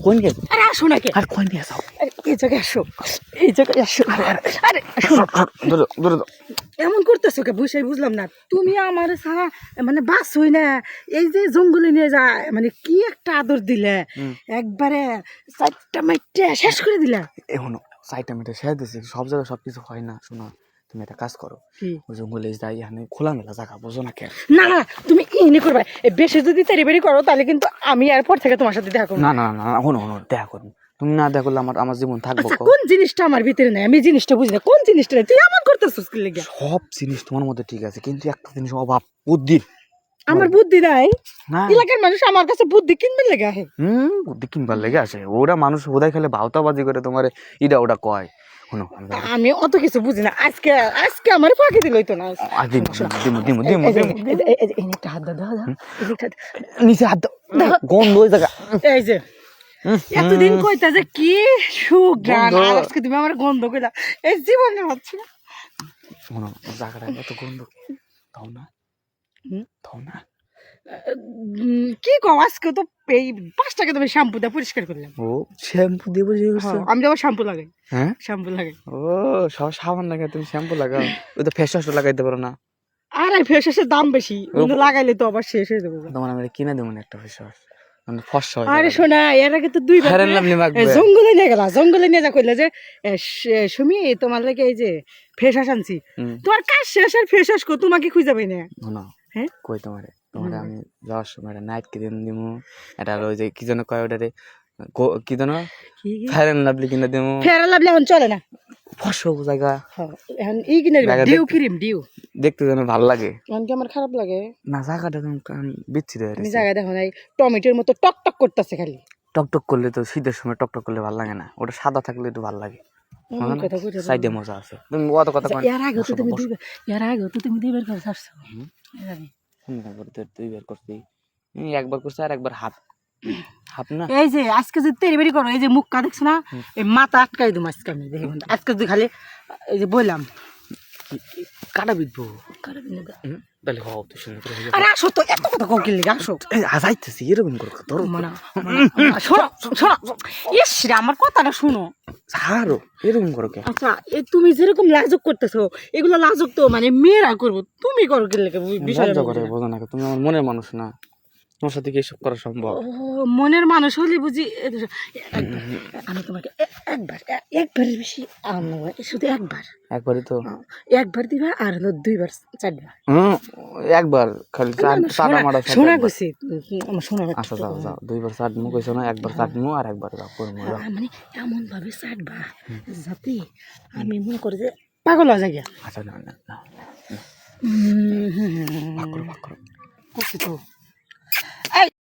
কোন গেছে? আরে আসো নাকি? আর কোন নিয়ে যাও? আরে এই জায়গায় আসো, এই জায়গায় আসো। আরে শোনো, ধরো ধরো ধরো। এমন করতেছো কে? বুঝলাম না। তুমি আমার সারা মানে বাস হই না, এই যে জঙ্গলে নিয়ে যায় মানে কি একটা আদর দিলে, একবারে চারটা মাইটে শেষ করে দিলা। এখন সাইডটা মেটে শেয়ার দিচ্ছি, সব জায়গায় সব কিছু হয় না। শোনো, তুমি একটা কাজ করো, ওই জঙ্গলে যাই, এখানে খোলামেলা জায়গা, বোঝো না কেন? না না, তুমি এনে করবা। বেশি যদি তেড়ি করো তাহলে কিন্তু আমি এরপর থেকে তোমার সাথে দেখা করবো। না না না, হনো হনো, দেখা করবো। তুমি না দেখা করলে আমার আমার জীবন থাকবো। আচ্ছা, কোন জিনিসটা আমার ভিতরে নাই? আমি জিনিসটা বুঝি না, কোন জিনিসটা নাই? তুই এমন করতেছিস কি লাগা? সব জিনিস তোমার মধ্যে ঠিক আছে, কিন্তু একটা জিনিস অভাব, বুদ্ধির। আমার বুদ্ধি নাই? না, এলাকার মানুষ আমার কাছে বুদ্ধি কিনবে লেগে আহে। বুদ্ধি কিনবার লেগে আসে। ওরা মানুষ ওদাই খেলে ভাওতাবাজি করে তোমার ইটা ওটা কয়। শোনো, আমি অত কিছু বুঝি না। আজকে আজকে আমার ফাঁকি দিল তো না। হাত দাও, নিচে হাত দাও, গন্ধ ওই জায়গা। এই যে এতদিন কইতা যে কি সুগ্রাণ, আর আজকে তুমি আমার গন্ধ কইলা। এই জীবনে হচ্ছে না। শোনো, জায়গাটা এত গন্ধ, তাও না তাও না। কি কও, আজকে তো এই 5 টাকা তুমি শ্যাম্পু দিয়ে পরিষ্কার করলাম। ও শ্যাম্পু দিয়ে বুঝে? আমি আবার শ্যাম্পু লাগাই। হ্যাঁ, শ্যাম্পু লাগাই। ও সব সাবান লাগাই, তুমি শ্যাম্পু লাগাও? ওই তো ফেস ওয়াশ লাগাইতে পারো না? আর এই ফেস ওয়াশের দাম বেশি, কিন্তু লাগাইলে তো আবার শেষ হয়ে যাবে। তোমার আমি কিনে দেবো না একটা ফেস ওয়াশ, মানে ফর্সা হয়। আরে শোনা, এর আগে তো 2 বার ফেয়ার লাভলি মাখবে। জঙ্গলে নিয়ে গেলা, জঙ্গলে নিয়ে যা কইলা যে সুমি তোমার লাগে এই যে ফেস ওয়াশ আনছি। তোমার কাজ শেষ আর ফেস ওয়াশ কো তোমাকে খুঁজে পাই না। না, হ্যাঁ কই তোমারে আমি যাওয়ার সময় নাইট ক্রিম দিমু, এটা ওই যে কি যেন কয় ওটারে, কি যেন ফেয়ার লাভলি কিনে দিমু। ফেয়ার লাভলি এখন চলে না, ফর্সা জায়গা। এখন ই কিনে দিবা ডিউ ক্রিম, ডিউ। দেখতে যেন ভালো লাগে। এখন কি আমার খারাপ লাগে? না, জায়গাটা বিচ্ছিরি হয়ে তুমি গেছে। জায়গা দেখো নাই, টমেটোর মতো টক টক করতেছে খালি। টকটক করলে তো শীতের সময় টকটক করলে ভালো লাগে না, ওটা সাদা থাকলে একটু ভালো লাগে। সাইডে মজা আছে। তুমি অত কথা কই। এর আগে তো তুমি দুইবার করে ছাড়ছো। দুইবার করছি, একবার করছি আর একবার হাফ হাফ না। এই যে আজকে যদি তেড়ি করো, এই যে মুখটা দেখছো না, এই মাথা আটকাই দিম আজকে আমি। দেখুন আজকে যদি খালি এই যে বললাম কাটা বিধবো, তাহলে হও তো শুনে। আরে আসো তো, এত কথা কও কি লাগা? আসো, যাইতেছি, এরকম করো ধরো মানে শোনো শোনো, ইস রে আমার কথাটা শুনো। ছাড়ো, এরকম করো কে? আচ্ছা, তুমি যেরকম লাজুক করতেছো, এগুলো লাজুক তো মানে মেয়েরা করবো, তুমি করো কি লাগা? লজ্জা করে বোঝো না, তুমি আমার মনের মানুষ না, তোমার সাথে কি এসব করা সম্ভব? মনের মানুষ হলে বুঝি। আমি তোমাকে একবারের বেশি শুধু একবারই তো, একবার দিবা আর 2বার চাটবা। একবার খালি শোনা গেছি আমার শোনা। আচ্ছা যাও যাও, 2বার চাট মু কইছো না, একবার চাট মু আর একবার যাও করবো। মানে এমন ভাবে চাটবা যাতে আমি মনে করি যে পাগল হয়ে যাই। আচ্ছা না না, করছি তো।